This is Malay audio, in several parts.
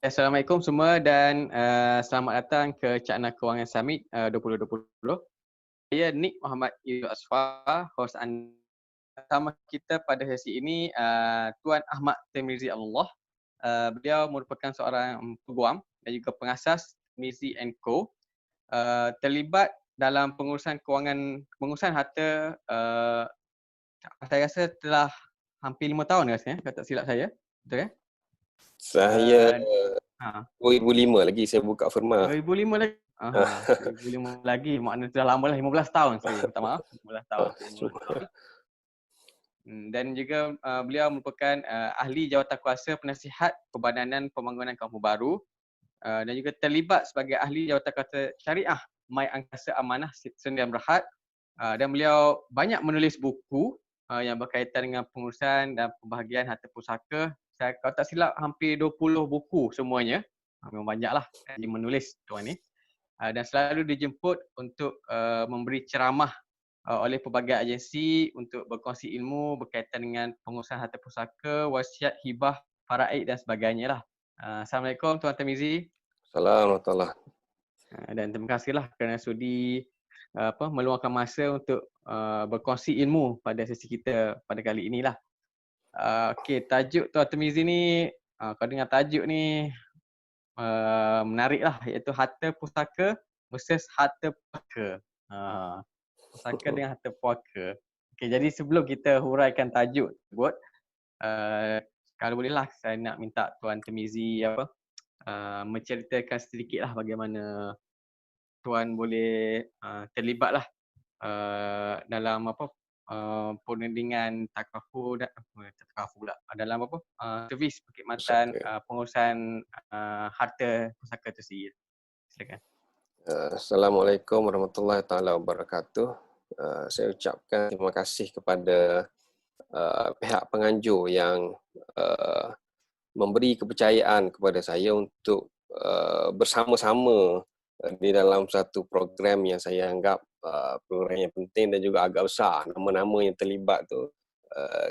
Assalamualaikum semua dan selamat datang ke Cakna Kewangan Summit 2020. Saya Nick Muhammad Izzul Asfar, host anda. Bersama kita pada sesi ini Tuan Ahmad Tirmizi Allah. Beliau merupakan seorang peguam dan juga pengasas Tirmizi & Co. Terlibat dalam pengurusan harta saya rasa telah hampir 5 tahun rasanya, kalau tak silap saya. Betul kan? Saya Ha. 2005 lagi saya buka firma. 2005 lagi. 2005 lagi. Maknanya dah lama lah, 15 tahun saya minta maaf. 15 tahun. 15 tahun. Dan juga beliau merupakan ahli jawatan kuasa penasihat Perbadanan Pembangunan Kampung Baru dan juga terlibat sebagai ahli jawatan kuasa syariah My Angkasa Amanah Sdn Bhd. Dan beliau banyak menulis buku yang berkaitan dengan pengurusan dan pembahagian harta pusaka. Saya kalau tak silap hampir 20 buku semuanya. Memang banyaklah dia menulis tuan ni. Dan selalu dijemput untuk memberi ceramah oleh pelbagai agensi untuk berkongsi ilmu berkaitan dengan pengurusan harta pusaka, wasiat, hibah, faraid dan sebagainya lah. Assalamualaikum Tuan Tirmizi. Assalamualaikum. Dan terima kasihlah kerana sudi meluangkan masa untuk berkongsi ilmu pada sesi kita pada kali inilah. Okey, tajuk Tuan Tirmizi ni, kalau dengar tajuk ni menarik lah, iaitu harta pusaka versus harta puaka. Pusaka dengan harta puaka. Okey, jadi sebelum kita huraikan tajuk tersebut, kalau bolehlah saya nak minta Tuan Tirmizi menceritakan sedikitlah bagaimana Tuan boleh terlibatlah dalam perundingan takaful dalam servis perkhidmatan pengurusan harta pusaka itu sendiri. Silakan. Assalamualaikum warahmatullahi taala wabarakatuh. Saya ucapkan terima kasih kepada pihak penganjur yang memberi kepercayaan kepada saya untuk bersama-sama di dalam satu program yang saya anggap program yang penting dan juga agak besar. Nama-nama yang terlibat tu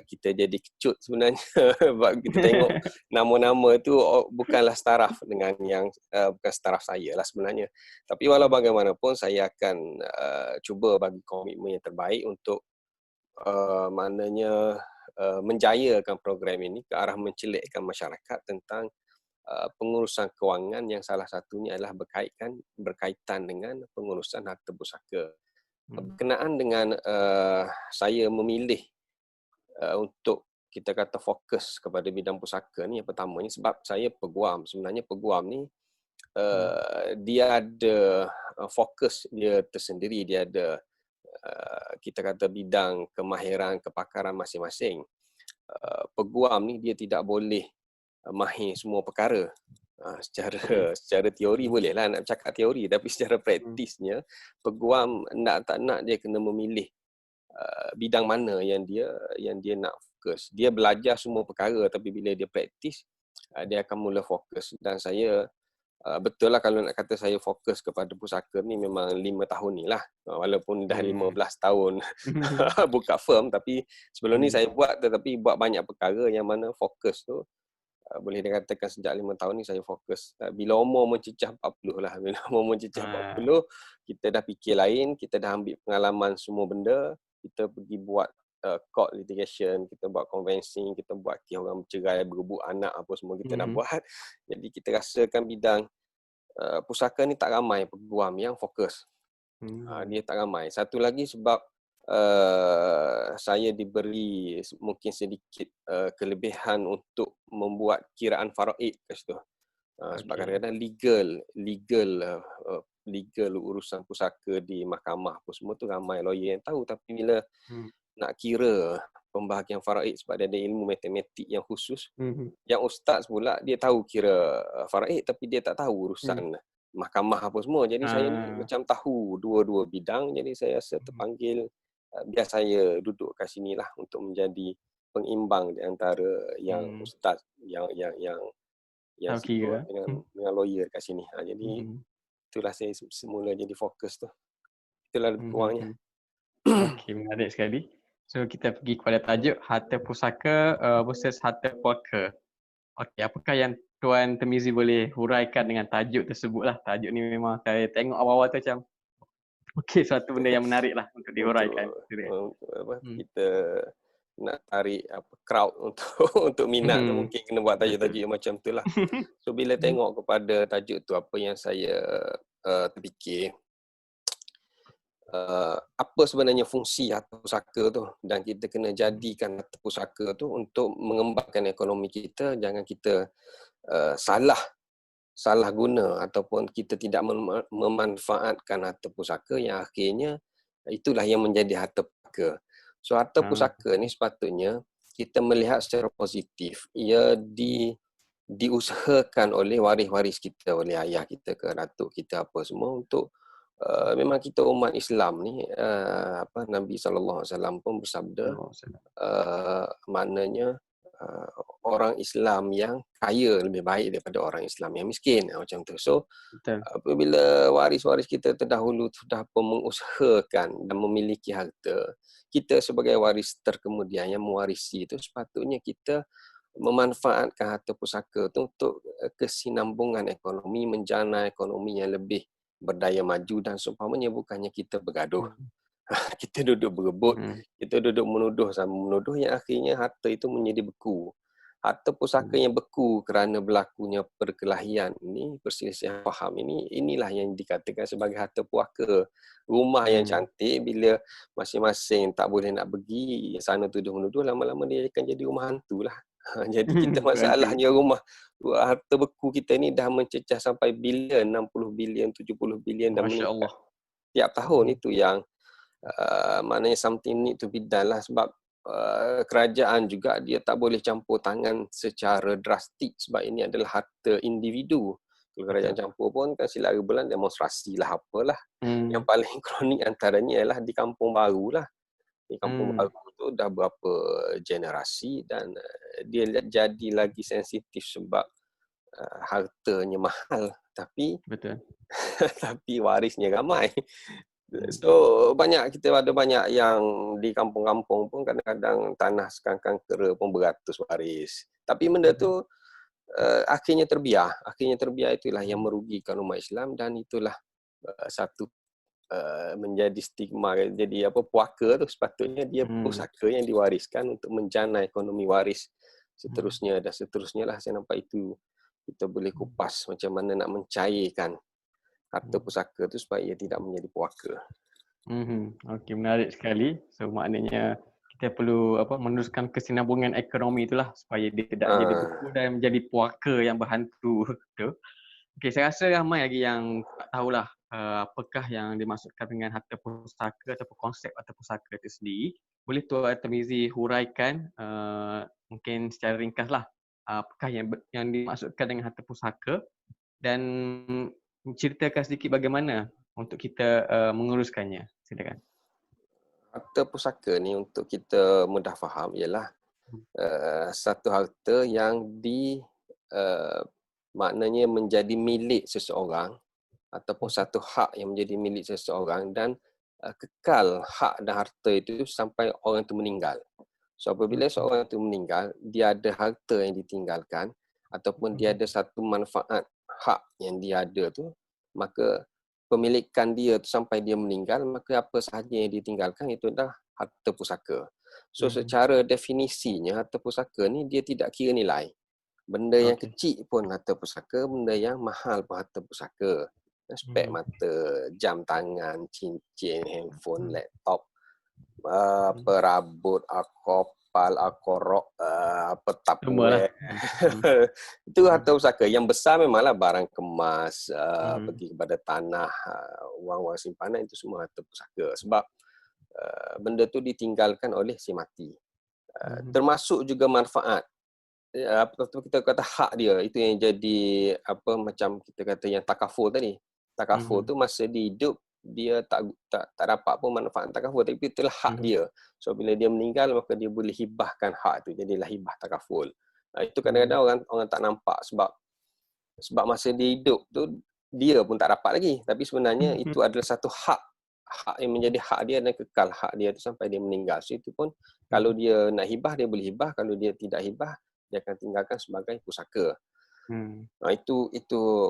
kita jadi kecut sebenarnya sebab kita tengok nama-nama tu bukanlah staraf dengan yang bukan staraf saya lah sebenarnya. Tapi walau bagaimanapun saya akan cuba bagi komitmen yang terbaik untuk maknanya menjayakan program ini ke arah mencelikkan masyarakat tentang pengurusan kewangan yang salah satunya adalah berkaitan dengan pengurusan harta pusaka. Berkenaan dengan saya memilih untuk kita kata fokus kepada bidang pusaka ni, yang pertamanya sebab saya peguam. Sebenarnya peguam ni dia ada fokus dia tersendiri, dia ada kita kata bidang kemahiran, kepakaran masing-masing. Peguam ni dia tidak boleh mahir semua perkara. Secara teori bolehlah nak cakap teori, tapi secara praktisnya peguam tak nak dia kena memilih bidang mana yang dia nak fokus. Dia belajar semua perkara tapi bila dia praktis dia akan mula fokus. Dan saya betul lah kalau nak kata saya fokus kepada pusaka ni memang 5 tahun ni lah. Walaupun dah 15 tahun buka firm, tapi sebelum ni saya buat tetapi buat banyak perkara yang mana fokus tu boleh dikatakan sejak 5 tahun ni saya fokus. Bila umur mencecah 40 lah. Bila umur mencecah 40, kita dah fikir lain, kita dah ambil pengalaman semua benda, kita pergi buat court litigation, kita buat conveyancing, kita buat kes orang bercerai, berebut anak apa semua kita dah buat. Jadi kita rasakan bidang pusaka ni tak ramai peguam yang fokus. Dia tak ramai. Satu lagi sebab saya diberi mungkin sedikit kelebihan untuk membuat kiraan faraid kat situ. Sebab kadang-kadang legal urusan pusaka di mahkamah apa semua tu ramai lawyer yang tahu, tapi bila nak kira pembahagian faraid sebab dia ada ilmu matematik yang khusus, yang ustaz pula dia tahu kira faraid tapi dia tak tahu urusan mahkamah apa semua. Jadi saya ni macam tahu dua-dua bidang, jadi saya rasa terpanggil biar saya duduk kat sini lah untuk menjadi pengimbang di antara yang ustaz yang dengan lawyer kat sini. Jadi itulah saya semula jadi fokus tu. Itulah peluangnya. Okey, menarik sekali. So kita pergi kepada tajuk harta pusaka versus harta puaka. Okey, apakah yang Tuan Temizi boleh huraikan dengan tajuk tersebut lah. Tajuk ni memang saya tengok awal-awal tu macam okey, suatu benda yang menarik lah untuk dihuraikan. Untuk apa, Hmm. kita nak tarik apa crowd untuk untuk minat tu mungkin kena buat tajuk-tajuk yang macam tu lah. So bila tengok kepada tajuk tu, apa yang saya terfikir, apa sebenarnya fungsi harta pusaka tu, dan kita kena jadikan harta pusaka tu untuk mengembangkan ekonomi kita. Jangan kita salah guna ataupun kita tidak memanfaatkan harta pusaka yang akhirnya itulah yang menjadi harta pusaka. So harta pusaka ni sepatutnya kita melihat secara positif. Ia diusahakan oleh waris-waris kita, oleh ayah kita ke datuk kita apa semua untuk memang kita umat Islam ni Nabi SAW pun bersabda maknanya orang Islam yang kaya lebih baik daripada orang Islam yang miskin, macam tu. So apabila waris-waris kita terdahulu sudah mengusahakan dan memiliki harta, kita sebagai waris terkemudian yang mewarisi itu sepatutnya kita memanfaatkan harta pusaka itu untuk kesinambungan ekonomi, menjana ekonomi yang lebih berdaya maju, dan seumpamanya bukannya kita bergaduh. Kita duduk berebut, kita duduk menuduh sama menuduh, yang akhirnya harta itu menjadi beku. Harta pusaka yang beku kerana berlakunya perkelahian ini, perselisihan faham ini, inilah yang dikatakan sebagai harta puaka. Rumah yang cantik, bila masing-masing tak boleh nak pergi, sana tuduh menuduh, lama-lama dia akan jadi rumah hantu lah. Jadi kita masalahnya rumah harta beku kita ni dah mencecah sampai bilion, 60 bilion, 70 bilion dah meningkat tiap tahun. Itu yang maknanya something need to be done lah, sebab kerajaan juga dia tak boleh campur tangan secara drastik sebab ini adalah harta individu. Kalau kerajaan campur pun kan sila bulan demonstrasi lah apalah. Yang paling kronik antaranya ialah di Kampung Baru lah. Di Kampung Baru tu dah berapa generasi dan dia jadi lagi sensitif sebab hartanya mahal tapi tapi warisnya ramai. So kita ada banyak yang di kampung-kampung pun kadang-kadang tanah sekangkang kera pun beratus waris. Tapi benda tu akhirnya terbiar. Akhirnya terbiar, itulah yang merugikan umat Islam, dan itulah satu menjadi stigma. Jadi puaka tu sepatutnya dia pusaka yang diwariskan untuk menjana ekonomi waris seterusnya dan seterusnya lah. Saya nampak itu kita boleh kupas macam mana nak mencairkan harta pusaka tu supaya ia tidak menjadi puaka. Okey, menarik sekali. So maknanya kita perlu meneruskan kesinambungan ekonomi itulah supaya dia tidak jadi beku dan menjadi puaka yang berhantu tu. Okey, saya rasa ramai lagi yang tak tahulah apakah yang dimaksudkan dengan harta pusaka ataupun konsep harta pusaka itu sendiri. Boleh Tuan Temizi huraikan mungkin secara ringkaslah apakah yang dimaksudkan dengan harta pusaka, dan menceritakan sedikit bagaimana untuk kita menguruskannya. Silakan. Harta pusaka ni untuk kita mudah faham ialah satu harta yang maknanya menjadi milik seseorang ataupun satu hak yang menjadi milik seseorang dan kekal hak dan harta itu sampai orang itu meninggal. So apabila seorang itu meninggal, dia ada harta yang ditinggalkan ataupun dia ada satu manfaat hak yang dia ada tu, maka pemilikan dia tu sampai dia meninggal, maka apa sahaja yang ditinggalkan itu adalah harta pusaka. So secara definisinya harta pusaka ni dia tidak kira nilai. Benda yang kecil pun harta pusaka, benda yang mahal pun harta pusaka. Spek mata, jam tangan, cincin, handphone, laptop, perabot, akopal, akorok, tupperware. Itu harta pusaka. Yang besar memanglah barang kemas, pergi kepada tanah, wang-wang simpanan, itu semua harta pusaka. Sebab benda tu ditinggalkan oleh si mati. Termasuk juga manfaat. Kita kata hak dia, itu yang jadi macam kita kata yang takaful tadi. Takaful tu masa dia hidup dia tak dapat pun manfaat takaful, tapi itulah hak dia. So bila dia meninggal maka dia boleh hibahkan hak tu, jadilah hibah takaful. Itu kadang-kadang orang tak nampak sebab masa dia hidup tu dia pun tak dapat lagi, tapi sebenarnya itu adalah satu hak yang menjadi hak dia dan kekal hak dia tu sampai dia meninggal. So itu pun kalau dia nak hibah dia boleh hibah, kalau dia tidak hibah dia akan tinggalkan sebagai pusaka. Itu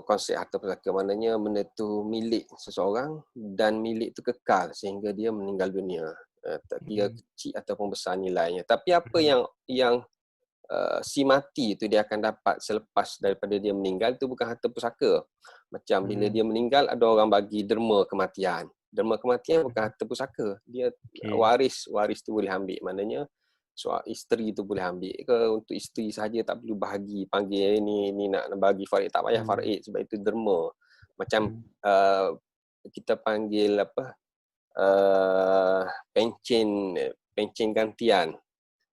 konsep harta pusaka, maknanya benda tu milik seseorang dan milik tu kekal sehingga dia meninggal dunia. Tak kira kecil ataupun besar nilainya. Tapi apa yang si mati tu dia akan dapat selepas daripada dia meninggal tu bukan harta pusaka. Macam bila dia meninggal ada orang bagi derma kematian. Derma kematian bukan harta pusaka. Dia waris tu boleh ambil. Maknanya isteri tu boleh ambil ke, untuk isteri sahaja tak perlu bahagi, panggil ni nak bagi farid, tak payah farid sebab itu derma. Macam kita panggil apa, pencen gantian.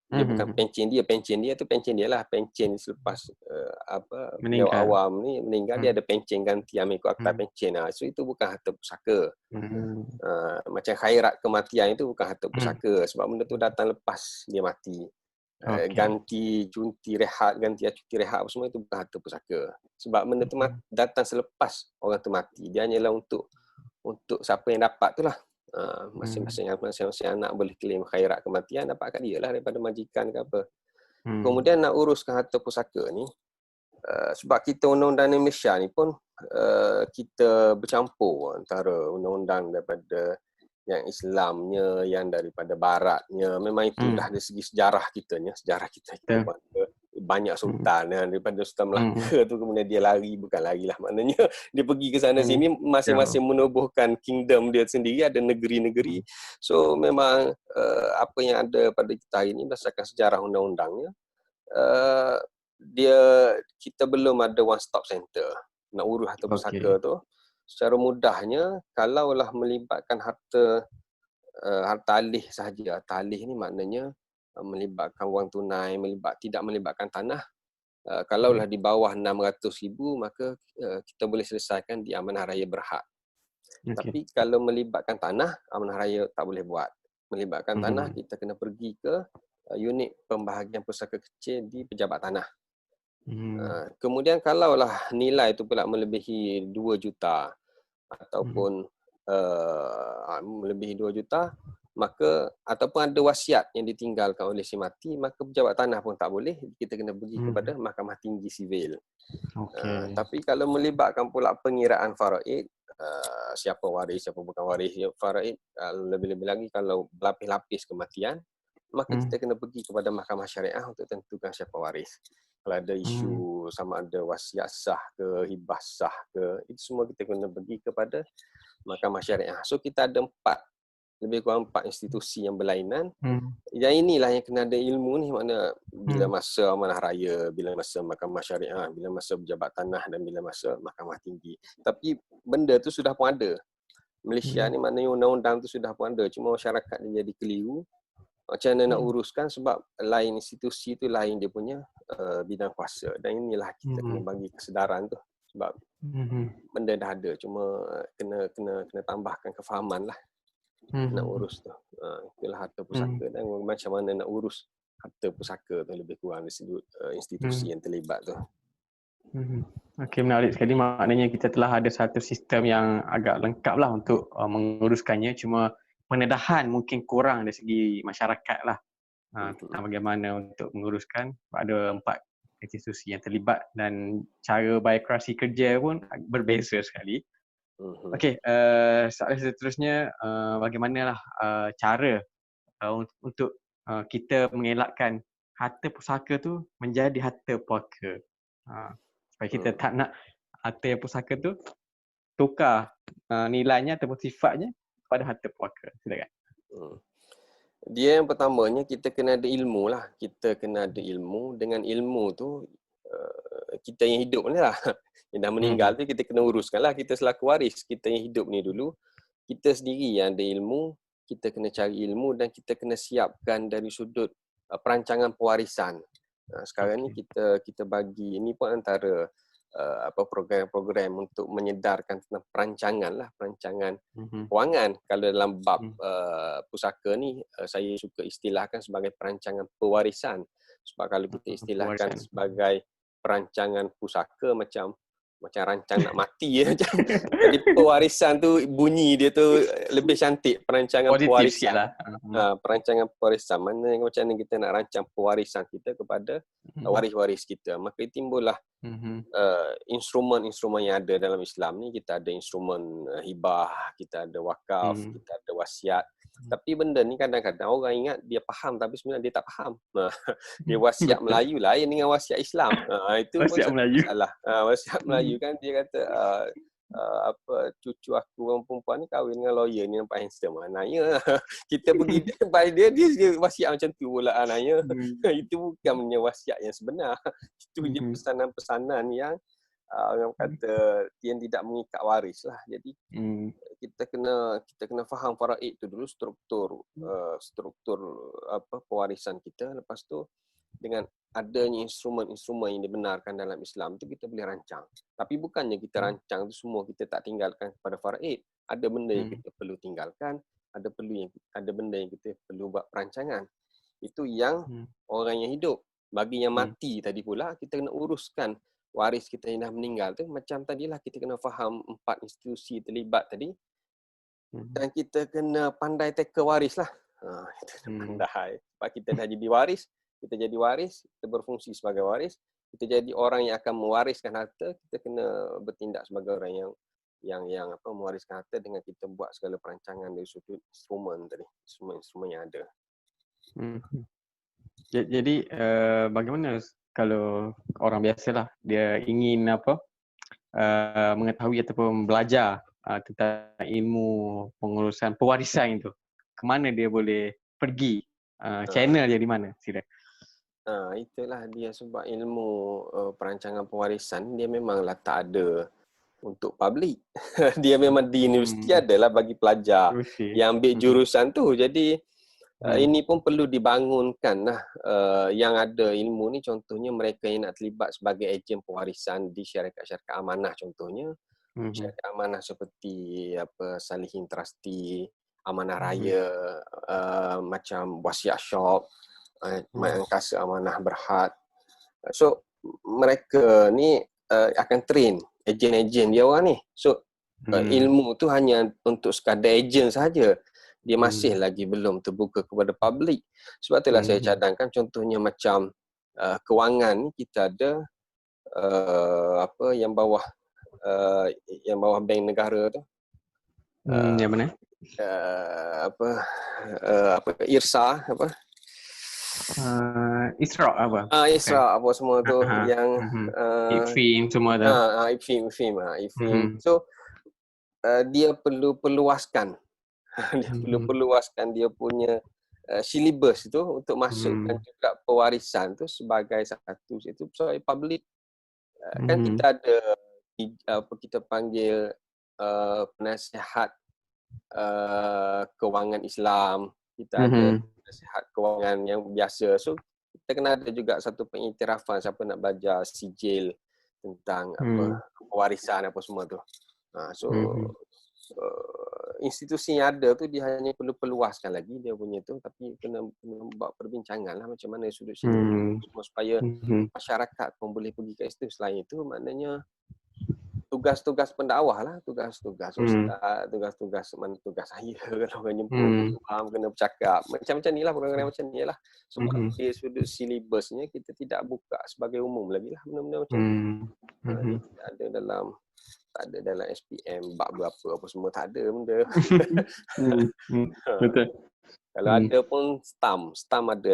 Dia bukan pencen dia tu pencen dia lah, pencen selepas beliau awam ni meninggal, dia ada pencen gantian mengikut akta pencen. So itu bukan harta pusaka. Macam khairat kematian itu bukan harta pusaka sebab benda tu datang lepas dia mati. Ganti cuti rehat, cuti rehat apa semua itu bukan harta pusaka. Sebab benda tu datang selepas orang tu mati. Dia hanyalah untuk siapa yang dapat tu lah. Masing-masing anak boleh claim khairat kematian, dapat kat dia lah daripada majikan ke apa. Kemudian nak uruskan harta pusaka ni, sebab kita undang-undang Malaysia ni pun kita bercampur antara undang-undang daripada yang Islamnya, yang daripada Baratnya. Memang itu dah dari segi sejarah kita banyak sultan daripada Sultan Melaka tu, kemudian dia lari, bukan larilah, maknanya dia pergi ke sana sini, masing-masing menubuhkan kingdom dia sendiri, ada negeri-negeri. So memang apa yang ada pada kita hari ini berdasarkan sejarah undang-undangnya, kita belum ada one stop center nak urus harta pusaka tu. Secara mudahnya, kalaulah melibatkan harta alih sahaja. Harta alih ni maknanya melibatkan wang tunai, tidak melibatkan tanah. Kalaulah di bawah 600,000, maka kita boleh selesaikan di Amanah Raya Berhad. Tapi kalau melibatkan tanah, Amanah Raya tak boleh buat. Melibatkan tanah, kita kena pergi ke unit pembahagian pusaka kecil di Pejabat Tanah. Kemudian kalaulah nilai itu pula melebihi 2 juta ataupun melebihi 2 juta, maka ataupun ada wasiat yang ditinggalkan oleh si mati, maka pejabat tanah pun tak boleh, kita kena pergi kepada Mahkamah Tinggi Sivil. Tapi kalau melibatkan pula pengiraan faraid, siapa waris, siapa bukan waris faraid, lebih-lebih lagi kalau berlapis-lapis kematian, maka kita kena pergi kepada Mahkamah Syariah untuk tentukan siapa waris. Kalau ada isu sama ada wasiat sah ke, hibah sah ke, itu semua kita kena pergi kepada Mahkamah Syariah. So kita ada lebih kurang 4 institusi yang berlainan. Yang inilah yang kena ada ilmu ni, makna bila masa Amanah Raya, bila masa Mahkamah Syariah, bila masa Pejabat Tanah dan bila masa Mahkamah Tinggi. Tapi benda tu sudah pun ada. Malaysia ni maknanya undang-undang tu sudah pun ada. Cuma masyarakat dia jadi keliru. Macam mana nak uruskan sebab lain institusi tu lain dia punya bidang kuasa. Dan inilah kita kena bagi kesedaran tu. Sebab benda dah ada, cuma kena tambahkan kefahaman lah nak urus tu. Itulah harta pusaka dan macam mana nak urus harta pusaka tu lebih kurang dari sudut institusi yang terlibat tu. Okey, menarik sekali. Maknanya kita telah ada satu sistem yang agak lengkap lah untuk menguruskannya. Cuma pendedahan mungkin kurang dari segi masyarakat lah tentang bagaimana untuk menguruskan. Ada 4 institusi yang terlibat dan cara birokrasi kerja pun berbeza sekali. Okey, soalan seterusnya, bagaimanalah cara untuk kita mengelakkan harta pusaka tu menjadi harta puaka. Supaya kita tak nak harta pusaka tu tukar nilainya ataupun sifatnya pada harta puaka. Silakan. Dia yang pertamanya kita kena ada ilmu lah. Kita kena ada ilmu. Dengan ilmu tu kita yang hidup ni lah. Yang dah meninggal tu kita kena uruskan lah. Kita selaku waris, kita yang hidup ni dulu, kita sendiri yang ada ilmu, kita kena cari ilmu dan kita kena siapkan dari sudut perancangan pewarisan. Sekarang ni kita bagi, ini pun antara program-program untuk menyedarkan tentang perancangan lah, perancangan kewangan. Kalau dalam bab pusaka ni, saya suka istilahkan sebagai perancangan pewarisan. Sebab kalau kita istilahkan sebagai perancangan pusaka, macam macam rancang nak mati ya. Jadi pewarisan tu bunyi dia tu lebih cantik, perancangan Positif sikit pewarisan. lah. Perancangan pewarisan, mana macam mana kita nak rancang pewarisan kita kepada waris-waris kita. Maka timbullah instrumen-instrumen yang ada dalam Islam ni. Kita ada instrumen hibah, kita ada wakaf, kita ada wasiat. Tapi benda ni kadang-kadang orang ingat dia faham tapi sebenarnya dia tak faham. Dia wasiat Melayu lain dengan wasiat Islam. Itu pun Wasiat satu Melayu. masalah. Wasiat Melayu kan dia kata cucu aku orang perempuan ni kahwin dengan lawyer ni nampak handsome. Nanya kita pergi tempat dia wasiat macam tu pula nanya. Itu bukan punya wasiat yang sebenar. Itu je pesanan-pesanan yang orang kata yang tidak mengikat waris lah. Jadi kita kena faham faraid tu dulu, struktur pewarisan kita. Lepas tu dengan adanya instrumen-instrumen yang dibenarkan dalam Islam tu kita boleh rancang. Tapi bukannya kita rancang tu semua kita tak tinggalkan kepada faraid. Ada benda yang kita perlu tinggalkan, ada benda yang kita perlu buat perancangan. Itu yang orang yang hidup. Bagi yang mati tadi pula, kita kena uruskan waris kita yang dah meninggal tu. Macam tadilah kita kena faham 4 institusi terlibat tadi. Dan kita kena pandai teka waris lah. Kita kena pandai. Sebab kita dah jadi waris, kita berfungsi sebagai waris, kita jadi orang yang akan mewariskan harta, kita kena bertindak sebagai orang yang mewariskan harta dengan kita buat segala perancangan dari sudut instrumen tadi, instrumen yang ada. Jadi bagaimana kalau orang biasalah dia ingin mengetahui ataupun belajar tentang ilmu pengurusan pewarisan itu, ke mana dia boleh pergi? Channel dia di mana? Sila. Itulah dia sebab ilmu perancangan pewarisan dia memanglah tak ada untuk public. Dia memang di universiti adalah bagi pelajar yang ambil jurusan tu. Jadi ini pun perlu dibangunkan lah. Yang ada ilmu ni contohnya mereka yang nak terlibat sebagai ejen pewarisan di syarikat-syarikat amanah contohnya. Syarikat amanah seperti Salihin Trustee, Amanah Raya, macam Wasiat Shop, Mat Angkasa Amanah Berhad. So mereka ni akan train ejen-ejen dia orang ni. So ilmu tu hanya untuk sekadar ejen saja. Dia masih lagi belum terbuka kepada public. Sebab itulah saya cadangkan contohnya macam kewangan ni kita ada yang bawah bank negara tu. Yang mana? IRSA Isra' apa? ISRA apa semua tu yang IFIM semua tu. IFIM. So dia perlu perluaskan dia punya syllabus itu untuk masukkan juga pewarisan tu sebagai satu itu sebagai public. Kan kita ada kita panggil penasihat kewangan Islam, kita ada penasihat kewangan yang biasa. So kita kena ada juga satu pengiktirafan siapa nak belajar sijil tentang pewarisan apa semua tu. Institusi yang ada tu dia hanya perlu perluaskan lagi dia punya tu, tapi kena buat perbincangan lah macam mana sudut sini semua supaya masyarakat pun boleh pergi ke situ. Selain itu maknanya tugas-tugas pendakwah lah, tugas-tugas ustaz, tugas-tugas mana tugas saya kalau orang jemput faham kena bercakap macam ni lah, program macam ni lah. Sebab dari sudut silibusnya kita tidak buka sebagai umum lagi lah benda-benda macam ni. Tak ada dalam SPM bab berapa apa semua, tak ada benda. Betul. Kalau ada pun stam ada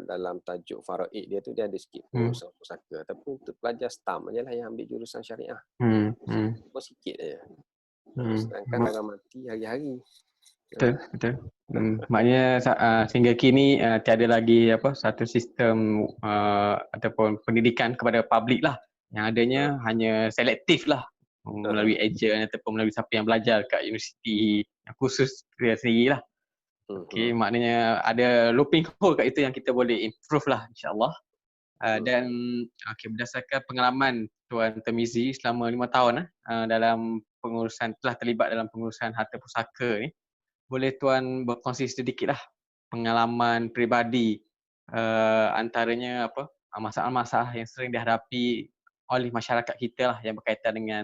dalam tajuk faraid dia tu, dia ada sikit pengurusan pusaka. Tapi untuk pelajar stam ajalah yang ambil jurusan syariah. Cuma sikit aja. Sedangkan dalam mati hari-hari. Betul. Maknanya sehingga kini tiada lagi satu sistem ataupun pendidikan kepada publik lah. Yang adanya hanya selektif lah melalui ejen ataupun melalui siapa yang belajar kat universiti yang khusus dia sendiri lah. Okay, maknanya ada looping hole kat itu yang kita boleh improve lah insyaAllah. Dan berdasarkan pengalaman Tuan Tirmizi selama 5 tahun dalam pengurusan, telah terlibat dalam pengurusan harta pusaka ni, boleh Tuan berkongsi sedikit lah pengalaman peribadi, antaranya masalah-masalah yang sering dihadapi oleh masyarakat kita lah yang berkaitan dengan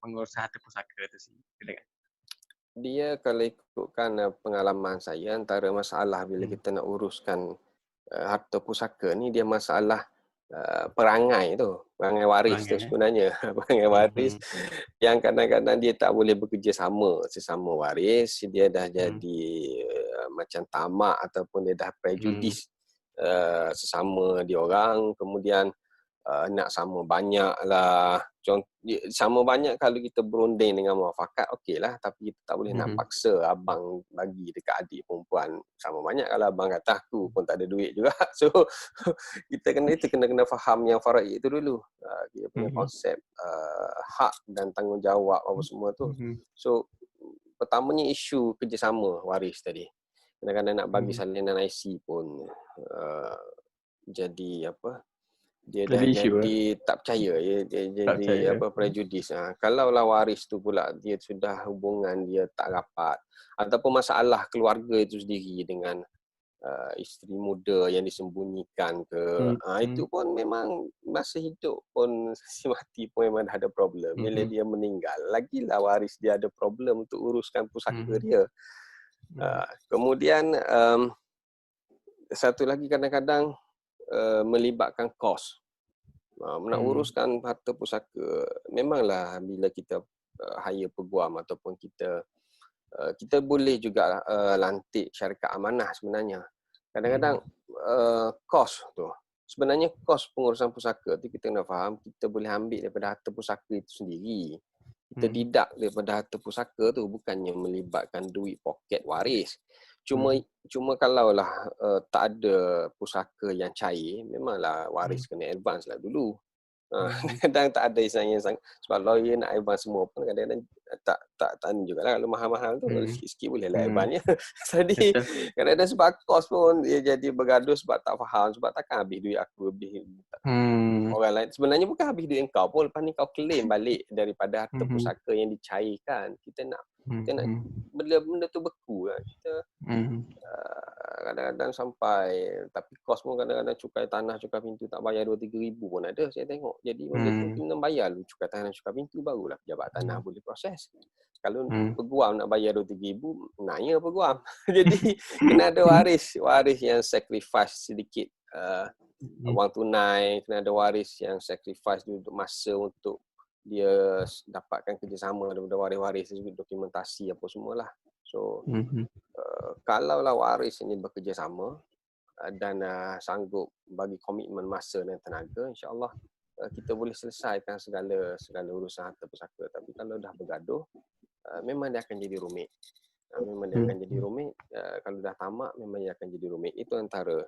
pengurusan harta pusaka itu sih. Silakan. Dia kalau ikutkan pengalaman saya, antara masalah bila Hmm. kita nak uruskan harta pusaka ni, dia masalah perangai tu, perangai waris tu Perangai. sebenarnya. Perangai waris yang kadang-kadang dia tak boleh bekerjasama sesama waris, dia dah jadi macam tamak ataupun dia dah prejudis sesama dia orang, kemudian nak sama banyak lah. Sama banyak kalau kita berunding dengan muafakat, okey lah. Tapi kita tak boleh nak paksa abang bagi dekat adik perempuan sama banyak. Kalau abang kata aku pun tak ada duit juga. So, kita kena faham yang faraid itu dulu. Kita punya konsep hak dan tanggungjawab apa semua tu. So, pertamanya isu kerjasama waris tadi. Kadang-kadang nak bagi salinan IC pun jadi apa, dia dah isu, jadi tak percaya, dia tak jadi percaya. prejudis. Kalaulah waris tu pula dia sudah hubungan dia tak rapat ataupun masalah keluarga itu sendiri dengan isteri muda yang disembunyikan ke, itu pun memang masa hidup pun si mati pun memang dah ada problem. Bila dia meninggal, lagilah waris dia ada problem untuk uruskan pusaka dia. Kemudian satu lagi, kadang-kadang melibatkan kos. Nak uruskan harta pusaka, memanglah bila kita hire peguam ataupun kita boleh juga lantik syarikat amanah sebenarnya. Kadang-kadang kos tu, sebenarnya kos pengurusan pusaka tu kita kena faham, kita boleh ambil daripada harta pusaka itu sendiri. Kita deduct daripada harta pusaka tu, bukannya melibatkan duit poket waris. Cuma kalaulah tak ada pusaka yang cair, memanglah waris kena advance lah dulu. Kadang tak ada yang sangat, sebab lawyer nak advance semua pun kadang-kadang tak ni jugalah. Kalau mahal-mahal tu sikit-sikit boleh lah advance. Jadi kadang-kadang sebab kos pun dia jadi bergaduh sebab tak faham, sebab takkan habis duit aku lebih orang lain. Sebenarnya bukan habis duit engkau pun, lepas ni kau claim balik daripada harta pusaka yang dicairkan. Kita nak benda tu beku lah. Kita kadang-kadang sampai, tapi kos pun kadang-kadang cukai tanah, cukai pintu tak bayar 2-3 ribu pun ada saya tengok. Jadi benda tu kena bayar dulu cukai tanah, cukai pintu, barulah pejabat tanah boleh proses. Kalau peguam nak bayar 2-3 ribu, nanya peguam. Jadi kena ada waris yang sacrifice sedikit wang tunai, kena ada waris yang sacrifice untuk masa untuk dia dapatkan kerjasama daripada waris-waris, dokumentasi apa semualah. So kalaulah waris ini bekerjasama dan sanggup bagi komitmen masa dan tenaga, insya-Allah kita boleh selesaikan segala urusan harta pusaka. Tapi kalau dah bergaduh, memang dia akan jadi rumit. Kalau dah tamak, memang dia akan jadi rumit. Itu antara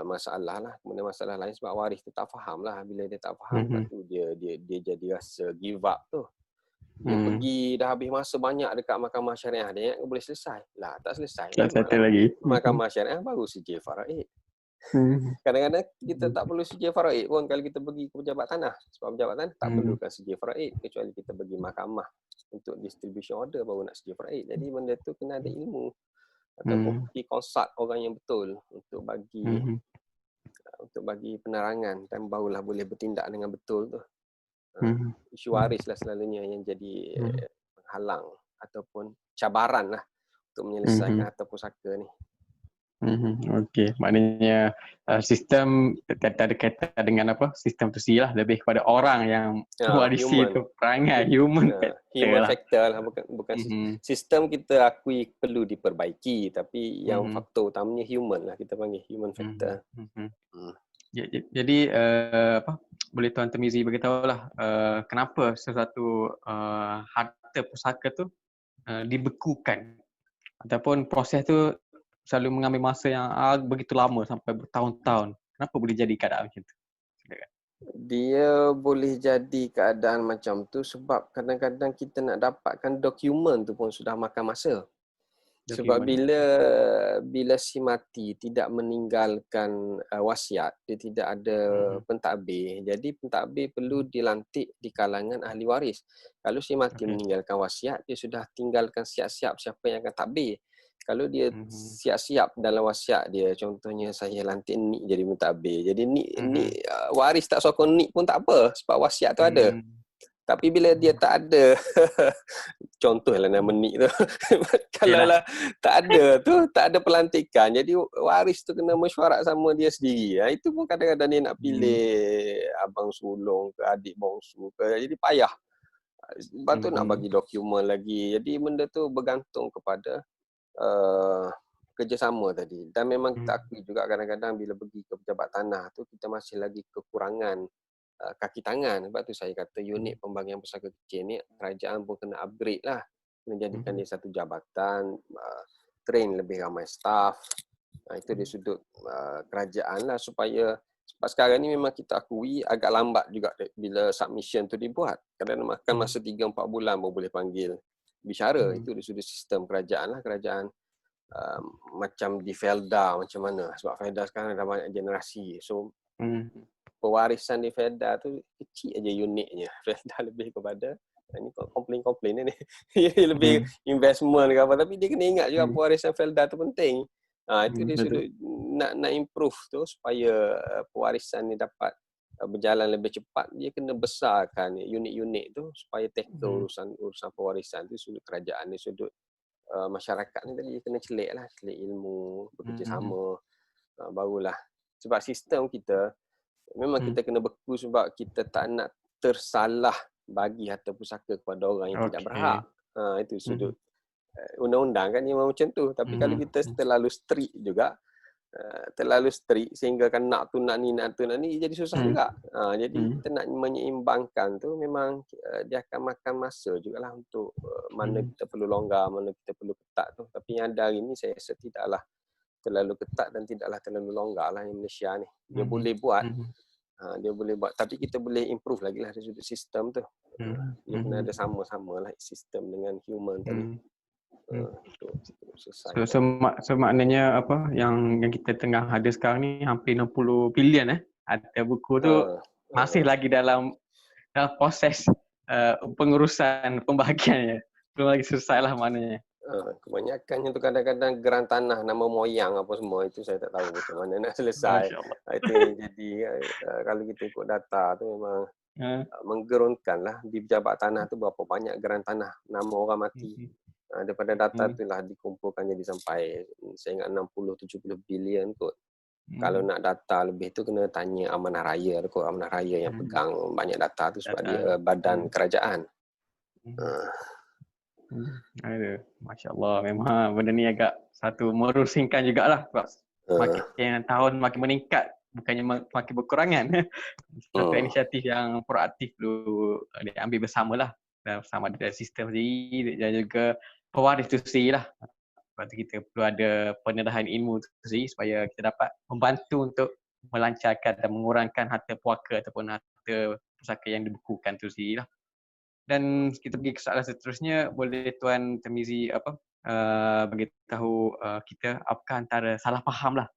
masalah lah. Kemudian masalah lain sebab waris tu tak faham lah. Bila dia tak faham, lepas tu dia jadi rasa give up tu. Dia pergi dah habis masa banyak dekat mahkamah syariah, dia ingat boleh selesai. Lah tak selesai. Lagi. Mahkamah syariah baru sijil faraid. Kadang-kadang kita tak perlu sijil faraid pun kalau kita pergi ke pejabat tanah. Sebab pejabat tanah tak perlukan sijil faraid, kecuali kita pergi mahkamah untuk distribution order baru nak sijil faraid. Jadi benda tu kena ada ilmu ataupun pergi consult orang yang betul untuk bagi penerangan, dan barulah boleh bertindak dengan betul tu. Isu waris lah selalunya yang jadi penghalang ataupun cabaran lah untuk menyelesaikan harta pusaka ni. Okey, maknanya sistem tak ada kaitan dengan apa, sistem tu sendiri lah, lebih kepada orang yang mewarisi tu, perangai human factor lah, bukan sistem kita akui perlu diperbaiki, tapi yang faktor utamanya human lah, kita panggil human factor. Jadi boleh Tuan Temizi beritahu lah kenapa sesuatu harta pusaka tu dibekukan ataupun proses tu selalu mengambil masa yang begitu lama sampai bertahun-tahun. Kenapa boleh jadi keadaan macam tu? Dia boleh jadi keadaan macam tu sebab kadang-kadang kita nak dapatkan dokumen tu pun sudah makan masa. Sebab bila si mati tidak meninggalkan wasiat, dia tidak ada pentadbir. Jadi pentadbir perlu dilantik di kalangan ahli waris. Kalau si mati meninggalkan wasiat, dia sudah tinggalkan siap-siap siapa yang akan tadbir. Kalau dia siap-siap dalam wasiat dia, contohnya saya lantik Nik jadi mentadbir. Jadi Nik waris tak sokong Nik pun tak apa sebab wasiat tu ada. Tapi bila dia tak ada, contohlah nama Nik tu. Kalau lah tak ada tu, tak ada pelantikan. Jadi waris tu kena mesyuarat sama dia sendiri. Itu pun kadang-kadang dia nak pilih abang sulung ke adik bongsu ke. Jadi payah. Lepas tu nak bagi dokumen lagi. Jadi benda tu bergantung kepada kerjasama tadi. Dan memang kita akui juga kadang-kadang bila pergi ke pejabat tanah tu kita masih lagi kekurangan kaki tangan. Sebab tu saya kata unit pembagian pusaka kecil ni kerajaan pun kena upgrade lah. Kena jadikan dia satu jabatan, train lebih ramai staff. Itu dari sudut kerajaan lah supaya sebab sekarang ni memang kita akui agak lambat juga bila submission tu dibuat. Kadang-kadang makan masa 3-4 bulan baru boleh panggil bicara. Itu dari sudut sistem kerajaan lah. Kerajaan macam di Felda macam mana. Sebab Felda sekarang ada banyak generasi. So pewarisan di Felda tu kecil aja unitnya. Felda lebih kepada ini komplain ni. Lebih investment ke apa. Tapi dia kena ingat juga pewarisan Felda tu penting. Itu dia sudut nak improve tu supaya pewarisan ni dapat berjalan lebih cepat. Dia kena besarkan unit-unit tu supaya tackle urusan pewarisan tu sudut kerajaan ni, sudut masyarakat ni tadi kena celik ilmu, bekerjasama, barulah. Sebab sistem kita memang kita kena beku sebab kita tak nak tersalah bagi harta pusaka kepada orang yang tidak berhak. Itu sudut undang-undang kan memang macam tu. Tapi kalau kita terlalu strict juga, terlalu strict sehingga kan nak tu nak ni jadi susah juga. Jadi kita nak menyeimbangkan tu memang dia akan makan masa jugalah untuk mana kita perlu longgar, mana kita perlu ketat tu. Tapi yang ada hari ni saya rasa tidaklah terlalu ketat dan tidaklah terlalu longgar lah yang Malaysia ni. Dia boleh buat, tapi kita boleh improve lagi lah dari sudut sistem tu. Dia kena ada sama-sama lah sistem dengan human tadi. So maknanya apa yang kita tengah ada sekarang ni hampir 60 bilion ada buku tu masih lagi dalam proses pengurusan pembahagiannya. Belum lagi selesai lah maknanya. Kebanyakannya tu kadang-kadang geran tanah nama moyang apa semua itu saya tak tahu macam mana nak selesai. Itu jadi kalau kita ikut data tu memang menggerunkan lah di pejabat tanah tu berapa banyak geran tanah nama orang mati. Daripada data tu lah dikumpulkan jadi sampai saya ingat 60-70 bilion kot. Kalau nak data lebih tu kena tanya Amanah Raya kot. Amanah Raya yang pegang banyak data tu sebab dia badan kerajaan. Masya Allah, memang benda ni agak satu merusingkan jugalah sebab makin tahun makin meningkat bukannya makin berkurangan. Satu inisiatif yang proaktif perlu diambil bersamalah bersama dengan sistem sendiri dan juga pewaris tu sendiri lah. Sebab tu kita perlu ada pendedahan ilmu tu sendiri supaya kita dapat membantu untuk melancarkan dan mengurangkan harta puaka ataupun harta pusaka yang dibukukan tu sendiri lah. Dan kita pergi ke soalan seterusnya, boleh Tuan Tarmizi beritahu kita apakah antara salah faham lah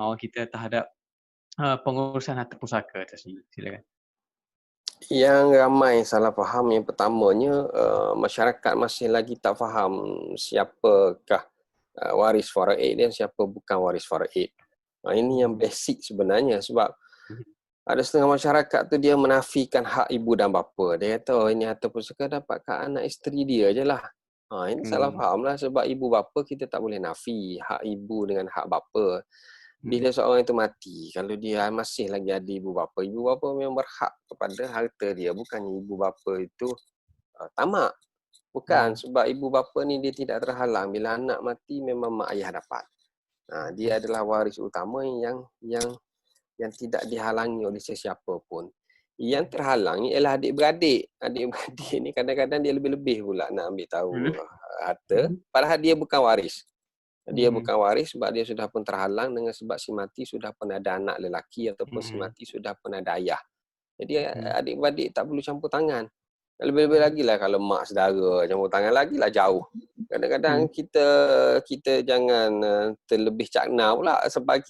orang kita terhadap pengurusan harta pusaka tersebut. Silakan. Yang ramai salah faham yang pertamanya masyarakat masih lagi tak faham siapakah waris faraid dan siapa bukan waris faraid. Ini yang basic sebenarnya sebab ada setengah masyarakat tu dia menafikan hak ibu dan bapa. Dia kata ini harta pusaka dapat kat anak isteri dia je lah. Ini salah faham lah sebab ibu bapa kita tak boleh nafi hak ibu dengan hak bapa. Bila seorang itu mati, kalau dia masih lagi ada ibu bapa memang berhak kepada harta dia. Bukannya ibu bapa itu tamak. Bukan, sebab ibu bapa ni dia tidak terhalang. Bila anak mati memang mak ayah dapat. Dia adalah waris utama yang tidak dihalangi oleh sesiapa pun. Yang terhalang ialah adik-beradik. Adik-beradik ni kadang-kadang dia lebih-lebih pula nak ambil tahu harta. Padahal dia bukan waris. Dia bukan waris sebab dia sudah pun terhalang dengan sebab si mati sudah pun ada anak lelaki ataupun si mati sudah pun ada ayah. Jadi adik-beradik tak perlu campur tangan. Lebih-lebih lagi lah kalau mak saudara campur tangan lagi lah jauh. Kadang-kadang kita jangan terlebih cakna pula sebab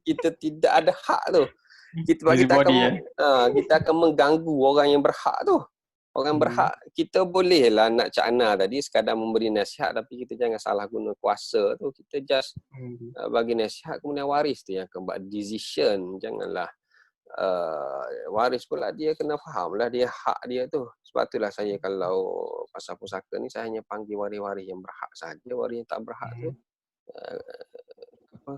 kita tidak ada hak tu. Kita akan mengganggu orang yang berhak tu. Orang berhak, kita bolehlah nak cakna tadi sekadar memberi nasihat, tapi kita jangan salah guna kuasa tu. Kita just bagi nasihat, kemudian waris tu yang akan buat decision. Janganlah waris pula dia kena faham lah dia hak dia tu. Sebab itulah saya kalau pasal pusaka ni saya hanya panggil waris-waris yang berhak saja. Waris yang tak berhak tu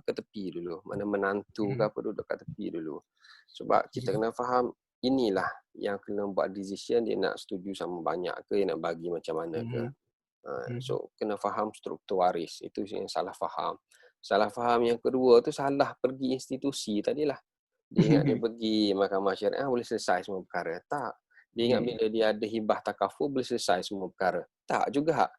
ke tepi dulu. Mana menantu ke apa duduk kat tepi dulu. Sebab kita kena faham inilah yang kena buat decision, dia nak setuju sama banyak ke, dia nak bagi macam mana ke. So kena faham struktur waris. Itu yang salah faham. Salah faham yang kedua tu salah pergi institusi tadilah. Dia ingat dia pergi mahkamah syariah boleh selesai semua perkara. Tak. Dia ingat bila dia ada hibah takaful boleh selesai semua perkara. Tak juga.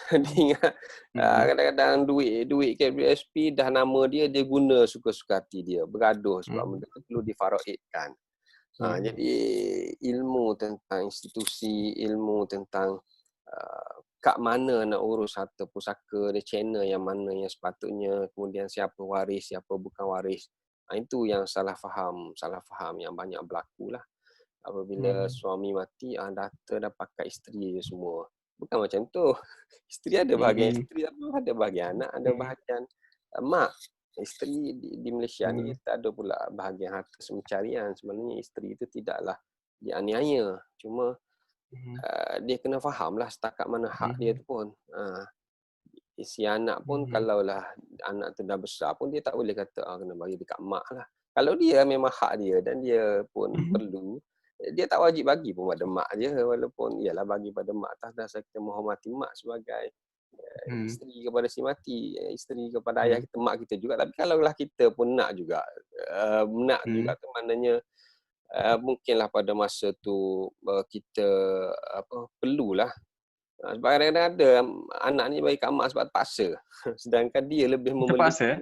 Dia ingat kadang-kadang duit KPSP dah nama dia guna suka-suka hati dia. Bergaduh sebab benda tu perlu difaraidkan. Jadi ilmu tentang institusi, ilmu tentang kat mana nak urus harta pusaka, dia channel yang mana yang sepatutnya, kemudian siapa waris, siapa bukan waris. Itu yang salah faham yang banyak berlaku lah. Apabila suami mati, data dah pakai isteri je semua. Bukan macam tu. Isteri ada bahagian isteri, ada bahagian anak, ada bahagian mak. Isteri di Malaysia ni kita ada pula bahagian harta semencarian. Sebenarnya isteri itu tidaklah dianiaya. Cuma dia kena faham lah setakat mana hak dia tu pun. Si anak pun kalaulah anak tu dah besar pun dia tak boleh kata kena bagi dekat mak lah. Kalau dia memang hak dia dan dia pun perlu, dia tak wajib bagi pun pada mak je. Walaupun ialah bagi pada mak atas dasar kita menghormati mak sebagai isteri kepada si mati, isteri kepada ayah kita, mak kita juga. Tapi kalaulah kita pun nak juga tu maknanya mungkinlah pada masa tu kita perlulah. Sebab kadang-kadang ada anak ni bagi kat mak sebab terpaksa. Sedangkan dia lebih memerlukan. Terpaksa?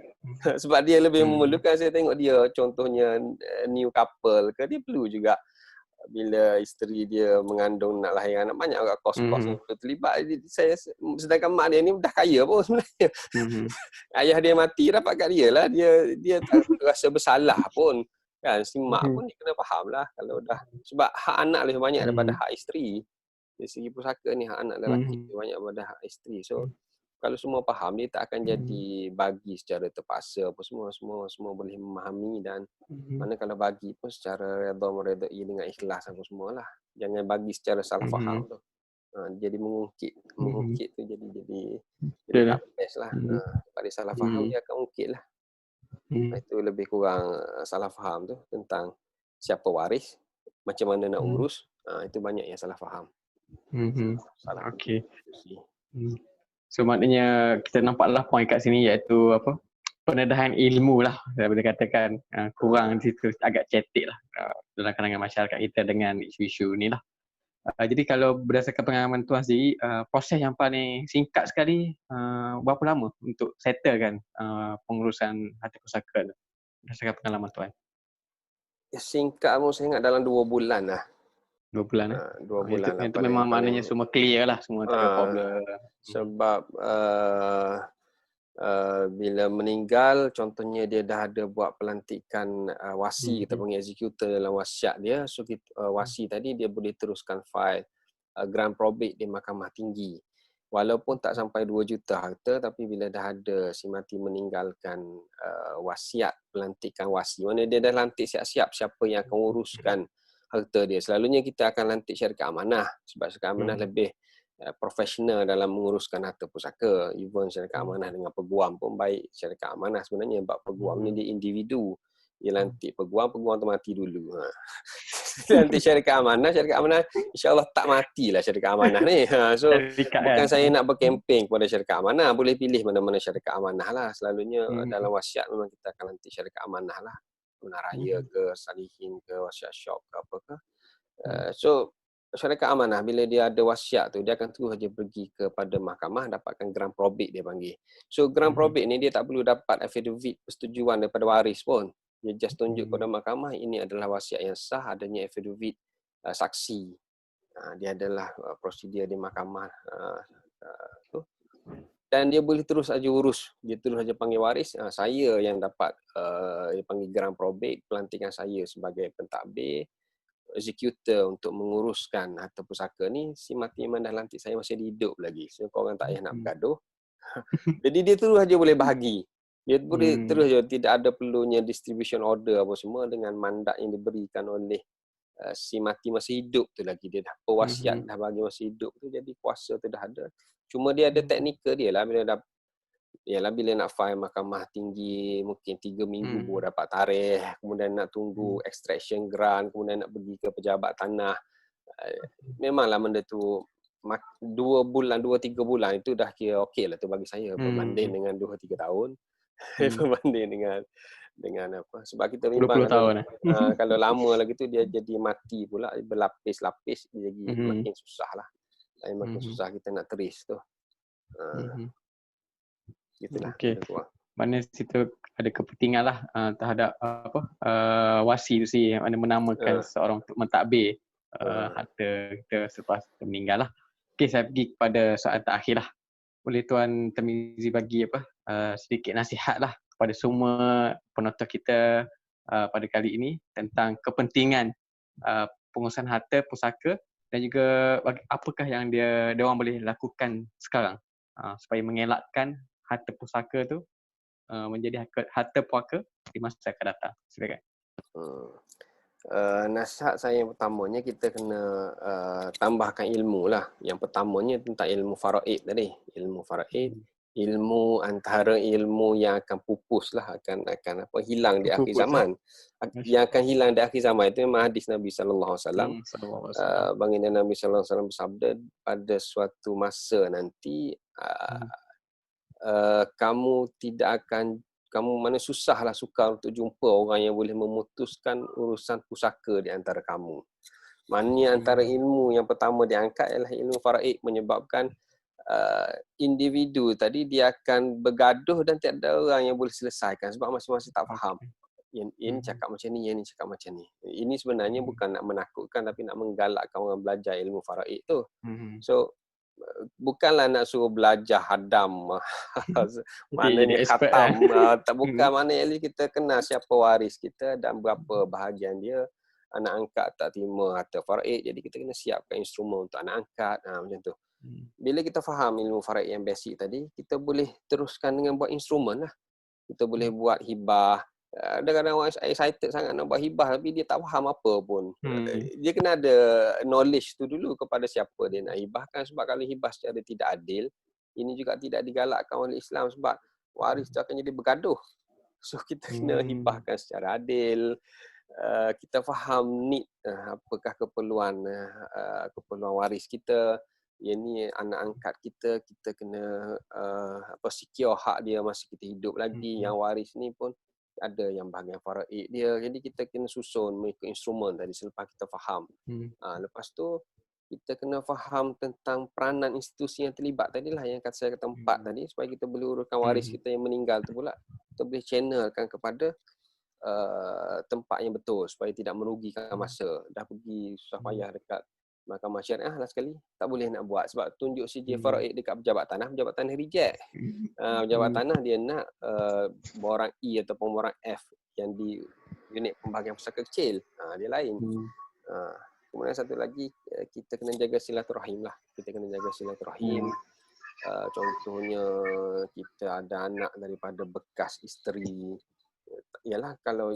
Sebab dia lebih memerlukan. Saya tengok dia contohnya new couple ke, dia perlu juga bila isteri dia mengandung nak lahir anak, banyak agak kos-kos yang terlibat. Sedangkan mak dia ni dah kaya pun sebenarnya. Ayah dia mati dapat kat dia lah. Dia tak rasa bersalah pun. Kan, si mak pun dia kena faham lah kalau dah. Sebab hak anak lebih banyak daripada hak isteri. Dari segi pusaka ni hak anak lelaki lebih banyak daripada hak isteri. So kalau semua faham, dia tak akan jadi bagi secara terpaksa apa semua boleh memahami. Dan mana kalau bagi pun secara redha meredai dengan ikhlas apa semualah. Jangan bagi secara salah faham tu. Jadi mengungkit tu jadi tak best lah. Pada salah faham dia akan ungkit lah. Itu lebih kurang salah faham tu tentang siapa waris, macam mana nak urus. Itu banyak yang salah faham. Okey. So maknanya kita nampaklah poin kat sini iaitu pendedahan ilmu lah, saya boleh katakan kurang di situ, agak cetek lah dalam kalangan masyarakat kita dengan isu-isu ni lah. Jadi kalau berdasarkan pengalaman tuan sendiri, proses yang paling singkat sekali berapa lama untuk settlekan pengurusan harta pusaka tu berdasarkan pengalaman tuan? Singkat pun saya ingat dalam 2 bulan lah. 2 bulan 2 bulan lah. Itu memang maknanya semua clear lah, semua tak ada problem. Sebab bila meninggal, contohnya dia dah ada buat pelantikan wasi, kita panggil executor dalam wasiat dia. So wasi tadi dia boleh teruskan file grant probate di Mahkamah Tinggi. Walaupun tak sampai 2 juta harta, tapi bila dah ada si mati meninggalkan wasiat, pelantikan wasi, mana dia dah lantik siap-siap siapa yang akan uruskan harta dia. Selalunya kita akan lantik syarikat amanah sebab syarikat amanah lebih profesional dalam menguruskan harta pusaka. Even syarikat amanah dengan peguam pun baik syarikat amanah sebenarnya, sebab peguam ni dia individu. Dia lantik peguam tu mati dulu. Lantik syarikat amanah insya-Allah tak matilah syarikat amanah ni. So bukan saya nak berkempen kepada syarikat amanah, boleh pilih mana-mana syarikat amanah lah. Selalunya dalam wasiat memang kita akan lantik syarikat amanah lah. Raya ke, Salihin ke, wasiat syok ke apa ke. So syarikat amanah bila dia ada wasiat tu, dia akan terus saja pergi kepada mahkamah dapatkan grant probate dia panggil. So grant probate ni dia tak perlu dapat affidavit persetujuan daripada waris pun. Dia just tunjuk kepada mahkamah ini adalah wasiat yang sah, adanya affidavit saksi. Dia adalah prosedur di mahkamah tu. Dan dia boleh terus saja urus. Dia terus saja panggil waris. Saya yang dapat dia panggil grant probate, pelantikan saya sebagai pentadbir. executor untuk menguruskan harta pusaka ni, si mati iman dah lantik saya masih hidup lagi. So korang tak payah nak bergaduh. Jadi dia terus aja boleh bahagi. Dia boleh terus je, tidak ada perlunya distribution order apa semua dengan mandat yang diberikan oleh si mati masih hidup tu lagi. Dia dah pewasiat dah bagi masih hidup tu, jadi kuasa tu dah ada. Cuma dia ada teknikal dia lah, bila nak file mahkamah tinggi mungkin 3 minggu baru dapat tarikh, kemudian nak tunggu extraction grant, kemudian nak pergi ke pejabat tanah. Memanglah benda tu 2-3 bulan itu dah kira okey lah tu bagi saya, berbanding dengan 2-3 tahun. Berbanding dengan apa, sebab kita bimbang 20 tahun kalau lama lagi tu dia jadi mati pula, berlapis-lapis, dia jadi makin susah lah. Makin susah kita nak trace tu. Gitulah. Okey. Mana situ ada kepentingan lah terhadap wasi tu sih, yang mana menamakan seorang untuk mentadbir harta kita selepas kita meninggal lah. Okey, saya pergi kepada soalan terakhir lah. Boleh Tuan Tamizi bagi sedikit nasihat lah kepada semua penonton kita pada kali ini tentang kepentingan pengurusan harta pusaka, dan juga apakah yang dia orang boleh lakukan sekarang supaya mengelakkan harta pusaka tu menjadi harta puaka di masa akan datang. Silakan. Nasihat saya yang pertamanya, kita kena tambahkan ilmu lah. Yang pertamanya tentang ilmu faraid tadi. Ilmu faraid, ilmu antara ilmu yang akan pupus lah, akan hilang di akhir zaman. Yang akan hilang di akhir zaman itu memang hadis Nabi sallallahu alaihi wasallam. Baginda Nabi sallallahu alaihi wasallam bersabda, pada suatu masa nanti kamu mana susahlah sukar untuk jumpa orang yang boleh memutuskan urusan pusaka di antara kamu. Maknanya antara ilmu yang pertama diangkat ialah ilmu faraid, menyebabkan individu tadi dia akan bergaduh dan tiada orang yang boleh selesaikan sebab masing-masing tak faham. Yang ini cakap macam ni, yang ini cakap macam ni. Ini sebenarnya bukan nak menakutkan, tapi nak menggalakkan orang belajar ilmu faraid tu. So bukanlah nak suruh belajar hadam maknanya khatam, tak, bukan. Maknanya kita kenal siapa waris kita dan berapa bahagian dia. Anak angkat tak terima harta faraid, jadi kita kena siapkan instrumen untuk anak angkat, macam tu. Bila kita faham ilmu faraid yang basic tadi, kita boleh teruskan dengan buat instrumen lah. Kita boleh buat hibah. Kadang-kadang orang excited sangat nak buat hibah tapi dia tak faham apa pun. Dia kena ada knowledge tu dulu kepada siapa dia nak hibahkan, sebab kalau hibah secara tidak adil, ini juga tidak digalakkan oleh Islam sebab waris tu akan jadi bergaduh. So kita kena hibahkan secara adil. Kita faham need, apakah keperluan waris kita. Yang ni anak angkat kita kena secure hak dia masa kita hidup lagi. Yang waris ni pun ada yang bahagian faraid dia. Jadi kita kena susun mengikut instrumen tadi selepas kita faham. Lepas tu kita kena faham tentang peranan institusi yang terlibat tadilah, yang saya kata 4 tadi, supaya kita boleh uruskan waris kita yang meninggal tu pula. Kita boleh channelkan kepada tempat yang betul supaya tidak merugikan masa. Dah pergi susah payah dekat mahkamah syariah lah sekali, tak boleh nak buat sebab tunjuk CJ faraid dekat pejabat tanah reject. Pejabat tanah dia nak borang E ataupun borang F yang di unit pembahagian pusaka kecil. Dia lain. Kemudian satu lagi, kita kena jaga silaturahim lah. Kita kena jaga silaturahim. Contohnya kita ada anak daripada bekas isteri. Yalah, kalau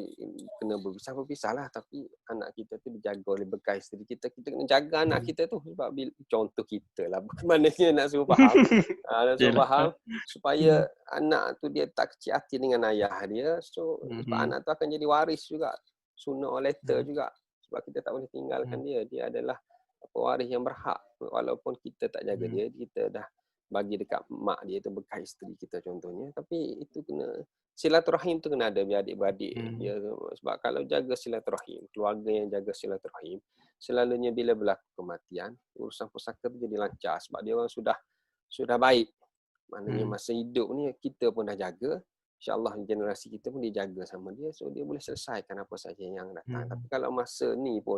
kena berpisah lah, tapi anak kita tu dijaga oleh bekas isteri kita. Kita kena jaga anak kita tu sebab contoh kita lah. Maknanya nak suruh faham. Nak suruh faham supaya anak tu dia tak kecil hati dengan ayah dia. So sebab anak tu akan jadi waris juga, sooner or later juga. Sebab kita tak boleh tinggalkan dia. Dia adalah pewaris yang berhak. Walaupun kita tak jaga dia, kita dah bagi dekat mak dia tu bekas isteri kita contohnya. Tapi itu kena, silaturahim tu kena ada adik-beradik dia. Sebab kalau jaga silaturahim, keluarga yang jaga silaturahim, selalunya bila berlaku kematian, urusan pusaka tu jadi lancar sebab dia orang sudah baik. Maknanya masa hidup ni kita pun dah jaga, insya-Allah generasi kita pun dijaga sama dia, so dia boleh selesaikan apa saja yang datang. Tapi kalau masa ni pun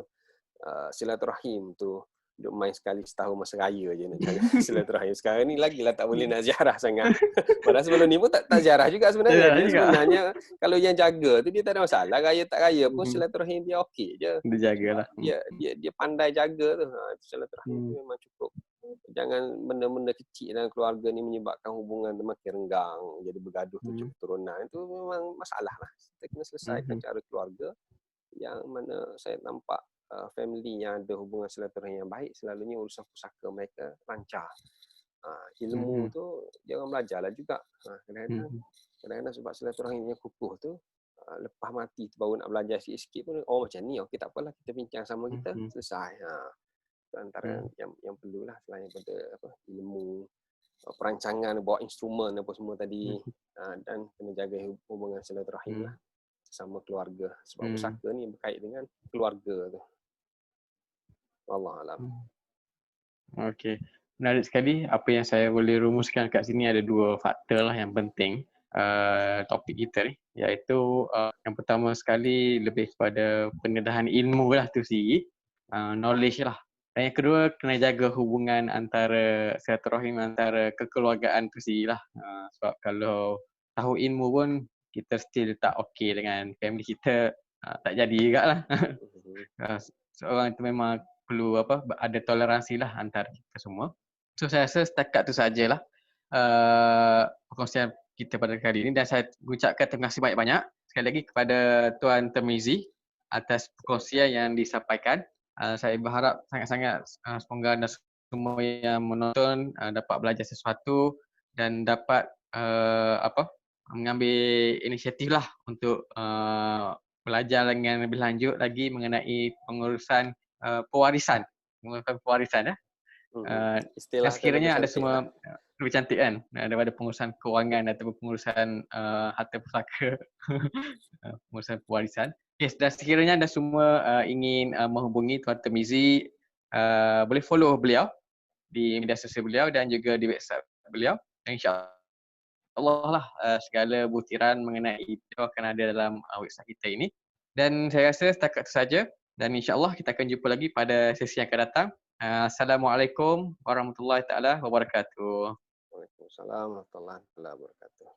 silaturahim tu duk main sekali setahun masa raya je nak jaga silaturahim. Sekarang ni lagilah tak boleh nak ziarah sangat. Padahal sebelum ni pun tak ziarah juga sebenarnya. Jarang Dia juga. sebenarnya kalau yang jaga tu dia tak ada masalah. Raya tak raya pun silaturahim dia okey je. Dia jagalah. Dia pandai jaga tu. Silaturahim tu memang cukup. Jangan benda-benda kecil dalam keluarga ni menyebabkan hubungan tu makin renggang, jadi bergaduh tujuh keturunan. Itu memang masalah lah. Kita kena selesaikan cara keluarga yang mana saya nampak family yang ada hubungan silaturahim yang baik, selalunya urusan pusaka mereka lancar. Ilmu tu dia orang belajarlah juga. Kadang-kadang sebab silaturahim yang kukuh tu, lepas mati tu baru nak belajar sikit-sikit pun, oh macam ni, okey tak apalah, kita bincang sama kita, selesai. Antara yang perlulah selain daripada ilmu, perancangan, bawa instrumen apa semua tadi, dan kena jaga hubungan silaturahim lah sama keluarga, sebab pusaka ni berkait dengan keluarga tu. Wallahualam. Okey. Menarik sekali. Apa yang saya boleh rumuskan kat sini ada dua faktor lah yang penting topik kita ni, iaitu yang pertama sekali lebih kepada pendedahan ilmu lah tu sendiri, knowledge lah. Dan yang kedua, kena jaga hubungan antara silaturahim antara kekeluargaan tu sendiri lah. Sebab kalau tahu ilmu pun kita still tak okey dengan family kita, tak jadi juga lah. Seorang itu memang perlu ada toleransi lah antara kita semua. So saya rasa setakat tu sajalah perkongsian kita pada kali ini, dan saya ucapkan terima kasih banyak-banyak sekali lagi kepada Tuan Termizi atas perkongsian yang disampaikan. Saya berharap sangat-sangat semoga anda semua yang menonton dapat belajar sesuatu dan dapat mengambil inisiatif lah untuk belajar dengan lebih lanjut lagi mengenai pengurusan pewarisan. Dan sekiranya ada semua lebih cantik kan daripada pengurusan kewangan atau pengurusan harta pusaka, pengurusan pewarisan. Yes, dan sekiranya anda semua ingin menghubungi Tuan Termizi, boleh follow beliau di media sosial beliau dan juga di website beliau. InsyaAllah lah segala butiran mengenai itu akan ada dalam website kita ini. Dan saya rasa setakat itu saja, dan insyaAllah kita akan jumpa lagi pada sesi yang akan datang. Assalamualaikum warahmatullahi taala wabarakatuh. Waalaikumsalam warahmatullahi wabarakatuh.